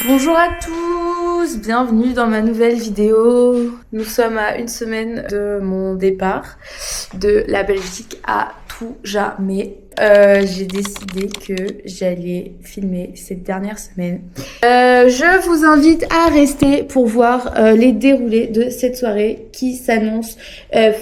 Bonjour à tous, bienvenue dans ma nouvelle vidéo. Nous sommes à une semaine de mon départ de la Belgique à tout jamais. J'ai décidé que j'allais filmer cette dernière semaine. Je vous invite à rester pour voir les déroulés de cette soirée qui s'annonce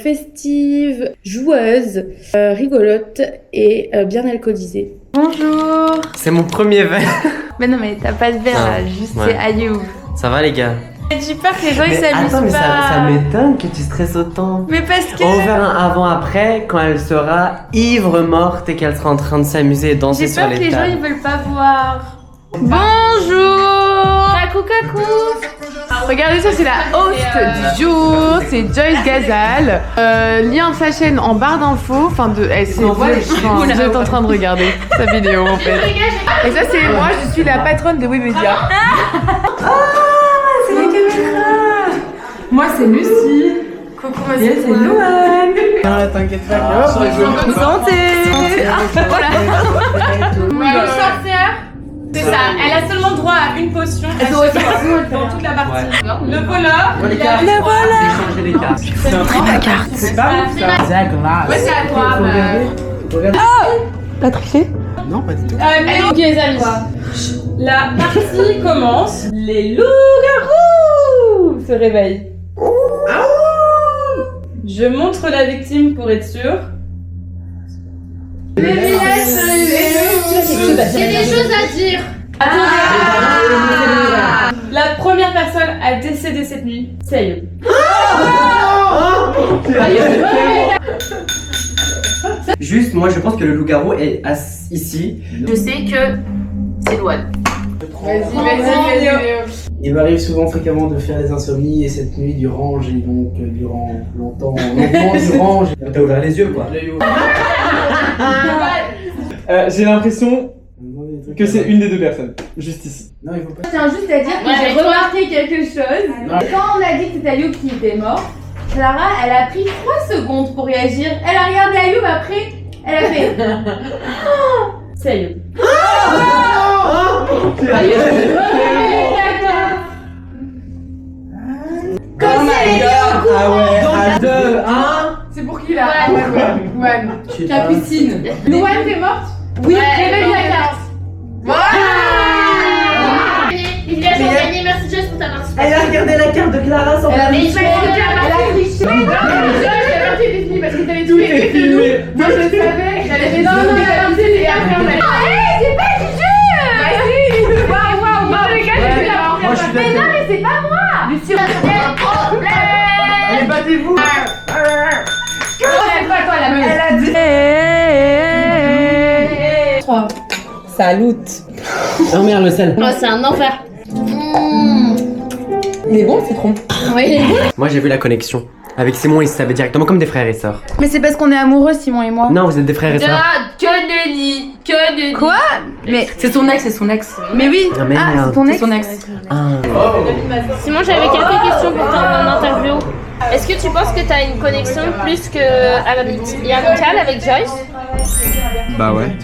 festive, joueuse, rigolote et bien alcoolisée. Bonjour. C'est mon premier verre. Mais non mais t'as pas de verre là, juste ouais. c'est Ayoub. Ça va les gars? J'ai peur que les gens ils s'amusent pas. Attends mais ça m'étonne que tu stresses autant. Mais parce que... On va faire un avant-après quand elle sera ivre morte et qu'elle sera en train de s'amuser et danser sur les tables. J'ai peur que les gens ils veulent pas voir. Bonjour. Kakou kakou. Regardez ça, c'est la host du jour, c'est Joyce Gazal. Lien de sa chaîne en barre d'infos. Enfin, vous êtes en train de regarder sa vidéo en fait. Et ça, c'est moi, je suis la patronne de Webedia. C'est la caméra. Moi, c'est Lucie. Coucou, moi c'est Louane. Non, t'inquiète pas, Santé. Voilà. Une sorcière. C'est ça, elle a seulement droit à une potion. Elle doit dans toute la partie. Ouais. Le voleur. Le voleur. J'ai changé les cartes. J'ai pris ma carte. C'est pas ouf ça. Ouais, c'est à toi. T'as triché? Non, pas du tout. Ok les amis, la partie commence. Les loups-garous se réveillent. Je montre la victime pour être sûr. J'ai des choses à dire. La première personne à décéder cette nuit, c'est Ayoub. Juste, moi je pense que le loup-garou est ici. Je sais que c'est Louane. Vas-y. Il m'arrive souvent fréquemment de faire des insomnies et cette nuit durant, j'ai donc durant longtemps, T'as ouvert les yeux quoi. J'ai l'impression que c'est une des deux personnes, juste ici. Non, il faut pas. Je tiens juste à dire que j'ai remarqué quelque chose. Quand on a dit que c'était Ayoub qui était mort, Clara, elle a pris 3 secondes pour réagir. Elle a regardé Ayoub, après, elle a fait... C'est Ayoub. Comme c'est les deux. Ah ouais, 2, 1. C'est pour qui là? Louane. Capucine. Louane, t'es morte? Oui, révèle la carte. Il a gagné, merci Joyce pour ta participation. Elle a regardé la carte de Clara sans Elle a triché. Joyce, la partie était finie parce que t'avais tout été filmé. Moi je le savais, j'allais Non, la partie et après on a... c'est pas du jeu. Waouh, dans les gars, j'ai fait la première. Moi je suis Mais non, mais c'est pas moi. Lucie, allez, battez-vous. C'est pas toi la meuf. Elle a dit... 3. Salut. Oh merde, le sel. Oh, c'est un enfer. Il est bon le citron? Oui. Moi j'ai vu la connexion. Avec Simon, ils se savaient directement comme des frères et sœurs. Mais c'est parce qu'on est amoureux, Simon et moi. Non, vous êtes des frères et sœurs. Que nenni. Quoi? Mais C'est son ex, mais oui. Ah, merde. Ah, c'est ton ex. Son ex. Ah. Simon, j'avais quelques questions pour ton interview. Est-ce que tu penses que tu as une connexion plus que amicale avec Joyce? Bah ouais.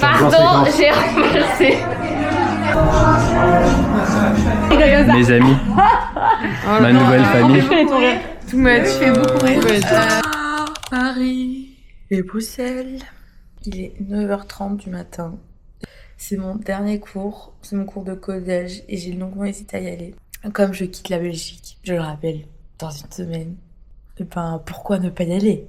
Pardon, j'ai ramassé. Mes amis. Ma nouvelle famille. Too much, tu fais beaucoup rire. Paris et Bruxelles. Il est 9h30 du matin. C'est mon dernier cours, c'est mon cours de collège et j'ai longuement hésité à y aller. Comme je quitte la Belgique, je le rappelle, dans une semaine, et ben pourquoi ne pas y aller?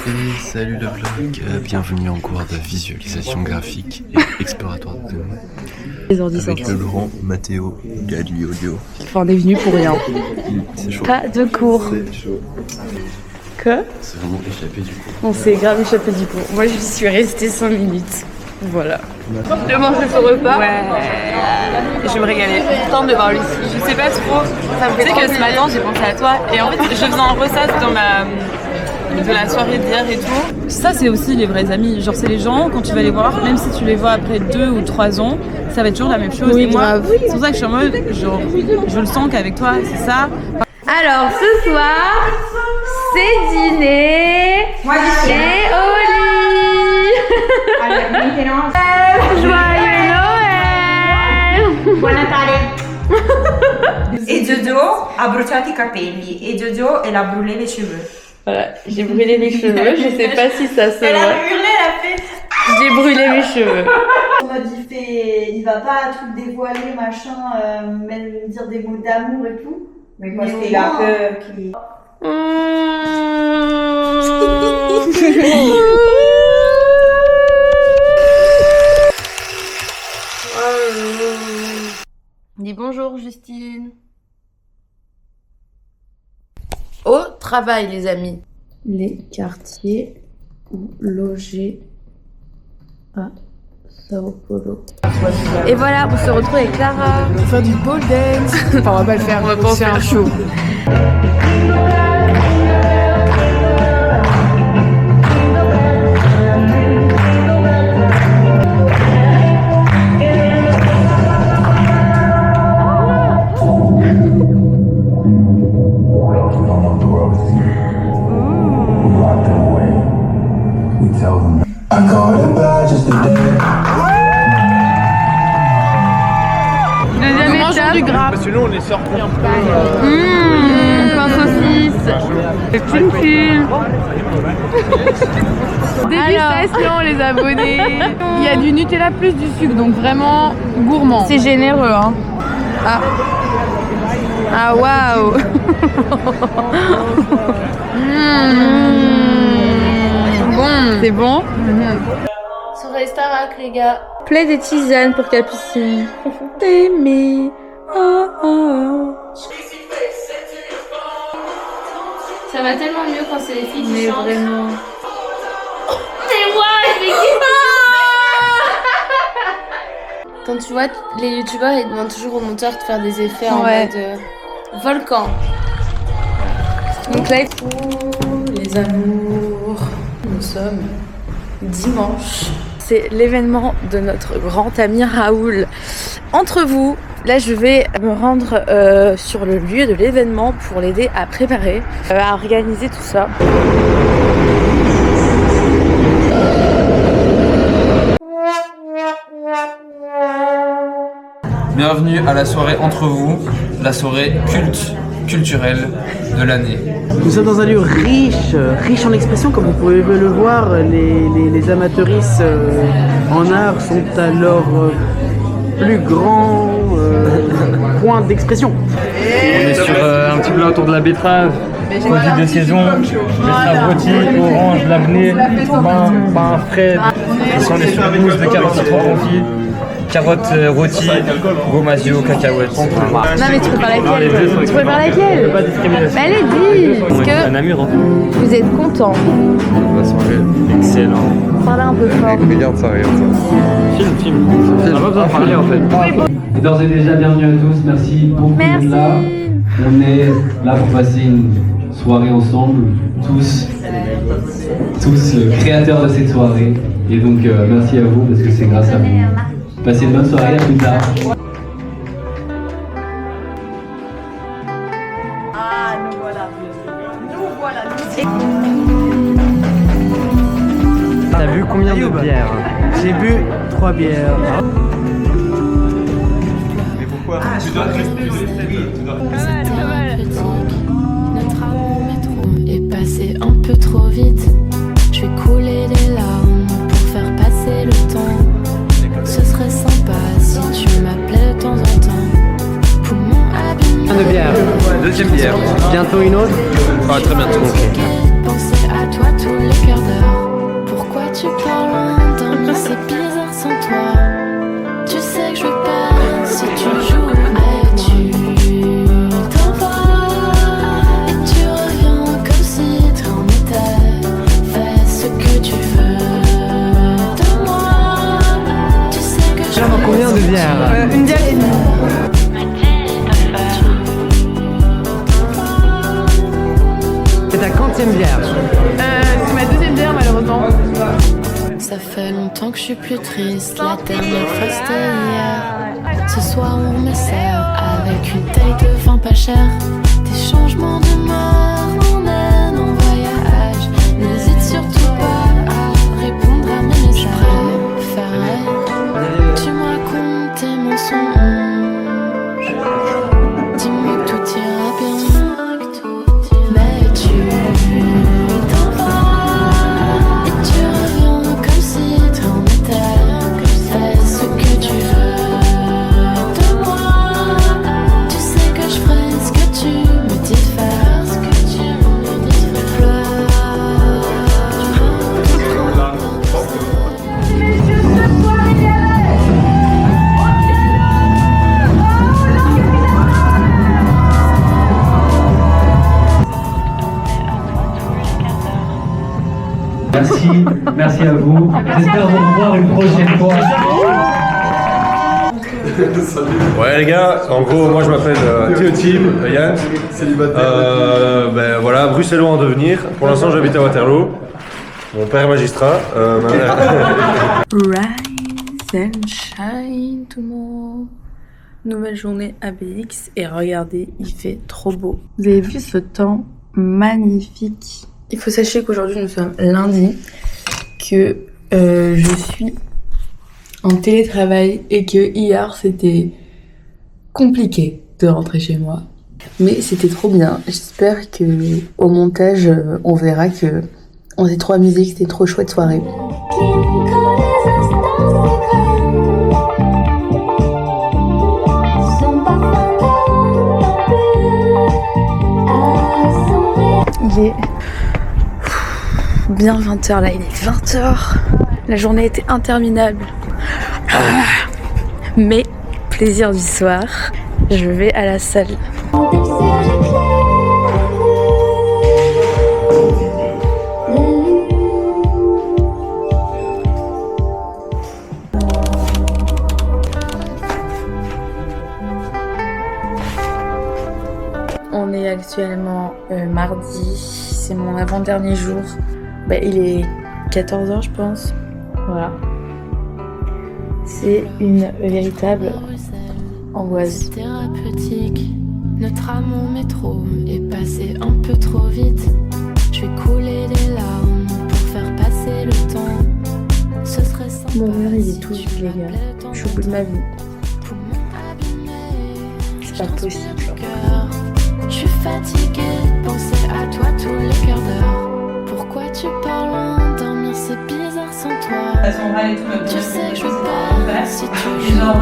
Et salut le vlog, bienvenue en cours de visualisation graphique et exploratoire de données. Les ordi avec le grand Matteo Gagliolio. Enfin, on est venu pour rien. C'est chaud. Pas de cours. C'est chaud. Que C'est vraiment échappé du coup. On s'est grave échappé du cours. Moi, je suis restée 5 minutes. Voilà. Je vais manger ce repas. Ouais. Je vais me régaler. Tente de voir Lucie. Je sais pas trop. Tu sais que ce matin j'ai pensé à toi et en fait je faisais un ressac de la soirée d'hier et tout. Ça c'est aussi les vrais amis. Genre c'est les gens quand tu vas les voir, même si tu les vois après 2 ou 3 ans, ça va être toujours la même chose. Oui, et moi, grave. c'est pour ça que je suis en mode, genre, je le sens qu'avec toi c'est ça. Alors ce soir, c'est dîner chez Oli. Joyeux Noël. Buon Natale. E Jojo ha bruciato I capelli e Jojo elle a brûlé les cheveux. Voilà, j'ai brûlé mes cheveux, je sais pas si ça se Elle a voit. hurlé, elle a fait. J'ai brûlé mes cheveux. En mode il va pas tout dévoiler, machin, même dire des mots d'amour et tout. Mais parce qu'il a peur qu'il... Dis bonjour Justine. Au travail les amis. Les quartiers où loger à Sao Paulo. Et voilà, on se retrouve avec Clara. On va faire du pole dance. Enfin, on va pas le faire, on va pas faire un show. Deuxième étape. Du gras. Parce que nous on est sortis un peu. Pain saucisse. Et film. Dégustation les abonnés. Il y a du Nutella plus du sucre, donc vraiment gourmand. C'est généreux hein. Ah. Ah waouh. Bon. C'est bon. Soirée Starac, les gars. Play des tisanes pour Capucine. T'aimer. Oh, oh. Ça va tellement mieux quand c'est les filles qui Mais chantent. vraiment. Mais moi, je vais Quand tu vois, les youtubeurs ils demandent toujours aux monteurs de faire des effets en Ouais. mode volcan. Donc là, les amours, nous sommes dimanche. C'est l'événement de notre grand ami Raoul. Entre vous, là je vais me rendre sur le lieu de l'événement pour l'aider à préparer, à organiser tout ça. Bienvenue à la soirée entre vous, la soirée culturelle de l'année. Nous sommes dans un lieu riche en expression, comme vous pouvez le voir. Les amateuristes en art sont à leur plus grand point d'expression. On est sur un petit plat autour de la betterave, produit de saison, betterave rôtie, orange, l'avenir, pain frais. Ici on est sur une mousse de carottes citron confit, carottes rôties, gomasio, cacahuètes. Non mais tu prépares Non, les deux laquelle? sont Tu prépares extrêmement- laquelle? Pas de discrimination. Mais allez dis. Parce On est à que Namur, hein. vous êtes content. La soirée, excellent. Parlez un peu fort. Regarde ça. Film. On n'a pas besoin de parler en fait. Et d'ores et déjà, bienvenue à tous, merci beaucoup d'être là. On est là pour passer une soirée ensemble, tous créateurs de cette soirée. Et donc, merci à vous parce que c'est grâce à vous. Passez une bonne soirée, à plus tard. T'as bu combien de bières? J'ai bu 3 bières. Notre amour est passé un peu trop vite. Je vais couler des larmes pour faire passer le temps. Ce serait sympa si tu m'appelais de temps en temps. Poumon abîmé. Un de bière. Deuxième bière. Bientôt une autre? Ah, très bientôt. Penser à toi tous les quarts d'heure. Pourquoi tu pars loin? Dormir c'est bizarre sans toi. Tu sais que je veux pas si tu joues et tu t'en vas. Et tu reviens comme si rien n'était. Fais ce que tu veux de moi. ta quantième bière. C'est ma deuxième bière malheureusement. Ça fait longtemps que je suis plus triste. La dernière fois c'était hier. Ce soir on me sert avec une taille de vin pas cher. Des changements d'humeur m'emmènent en voyage. N'hésite surtout pas à répondre à mes messages. Tu me racontes tes mensonges. Dis-moi que tout ira bien. Mais tu t'en vas et tu reviens comme si tu en étais. Fais ce que tu veux de moi. Tu sais que je ferai ce que tu me dis de faire. Merci à vous. J'espère vous revoir une prochaine fois. Ouais les gars, en gros moi je m'appelle Théo Tim, Yann, célibataire. Ben voilà, bruxellois en devenir. Pour l'instant j'habite à Waterloo. Mon père est magistrat. Rise and shine tout le monde. Nouvelle journée à BX et regardez, il fait trop beau. Vous avez vu ce temps magnifique? Il faut sachez qu'aujourd'hui nous sommes lundi, que je suis en télétravail et que hier c'était compliqué de rentrer chez moi. Mais c'était trop bien. J'espère que au montage on verra que on s'est trop amusé, que c'était trop chouette soirée. Il est bien 20h là, il est 20h. La journée était interminable. Mais plaisir du soir, je vais à la salle. On est actuellement mardi, c'est mon avant-dernier jour. Bah, il est 14h je pense. Voilà. C'est une véritable angoisse. Thérapeutique. Notre amour métro est passé un peu trop vite. Je vais couler des larmes pour faire passer le temps. Ce serait sympa. Mon verre il est tout vide les gars. Je suis au bout de ma vie. C'est pas possible. Je suis fatiguée de penser à toi tous les quarts d'heure. Pourquoi tu pars loin, dormir c'est bizarre sans toi. Tu sais que je pars si tu joues.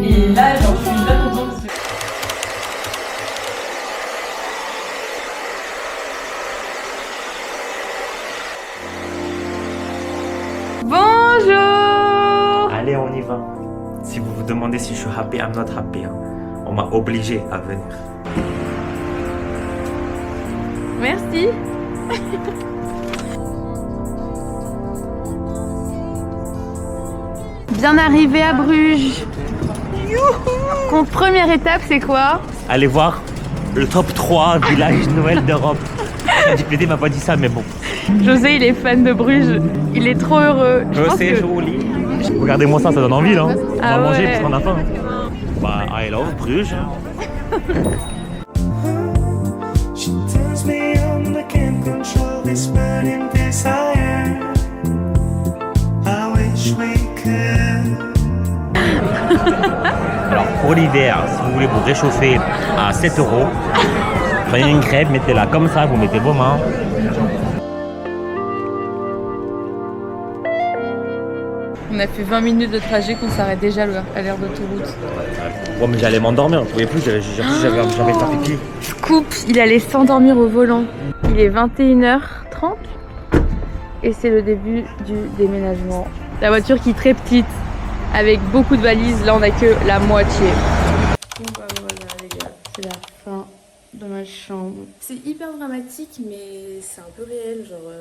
Et là, genre, je suis pas contente. Bonjour. Allez, on y va. Si vous vous demandez si je suis happy, I'm not happy. Hein. On m'a obligé à venir. Merci. Bien arrivé à Bruges. Mon première étape, c'est quoi? Allez voir le top 3 village Noël d'Europe. JPD m'a pas dit ça, mais bon. José, il est fan de Bruges. Il est trop heureux. C'est joli. Regardez-moi ça, ça donne envie là. On Ah va manger ouais. parce qu'on a faim. Bah, I love Bruges. Alors pour l'hiver, si vous voulez vous réchauffer à 7 €, prenez une crêpe, mettez-la comme ça, vous mettez vos mains. On a fait 20 minutes de trajet qu'on s'arrête déjà à l'aire d'autoroute. Bon mais j'allais m'endormir, je pouvais plus, j'avais faire pipi. Scoop, il allait s'endormir au volant. Il est 21h30 et c'est le début du déménagement. La voiture qui est très petite, avec beaucoup de valises, là on a que la moitié. Bon bah voilà les gars, c'est la fin de ma chambre. C'est hyper dramatique mais c'est un peu réel, genre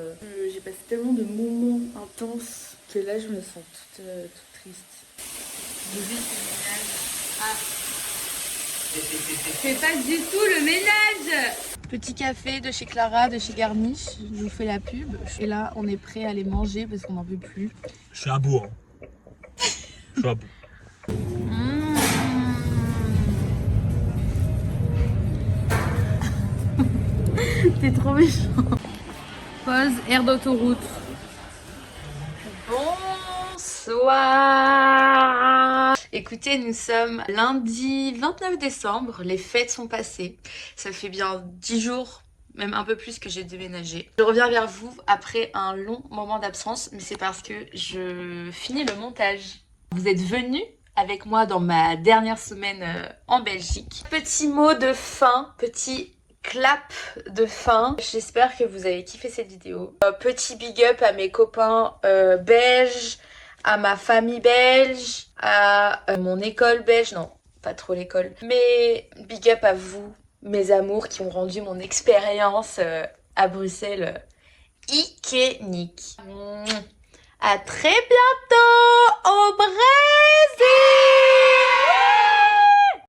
j'ai passé tellement de moments intenses que là je me sens toute triste. Je vais faire le ménage. Ah. Fais pas du tout le ménage. Petit café de chez Clara, de chez Garniche, je vous fais la pub. Et là, on est prêt à les manger parce qu'on n'en peut plus. Je suis à bout. Hein. Je suis à bout. T'es trop méchant. Pause, air d'autoroute. Bonsoir. Écoutez, nous sommes lundi 29 décembre, les fêtes sont passées. Ça fait bien 10 jours, même un peu plus que j'ai déménagé. Je reviens vers vous après un long moment d'absence, mais c'est parce que je finis le montage. Vous êtes venus avec moi dans ma dernière semaine en Belgique. Petit mot de fin, petit clap de fin. J'espère que vous avez kiffé cette vidéo. Petit big up à mes copains belges, à ma famille belge, à mon école belge. Non, pas trop l'école. Mais big up à vous, mes amours qui ont rendu mon expérience à Bruxelles iconique. À très bientôt!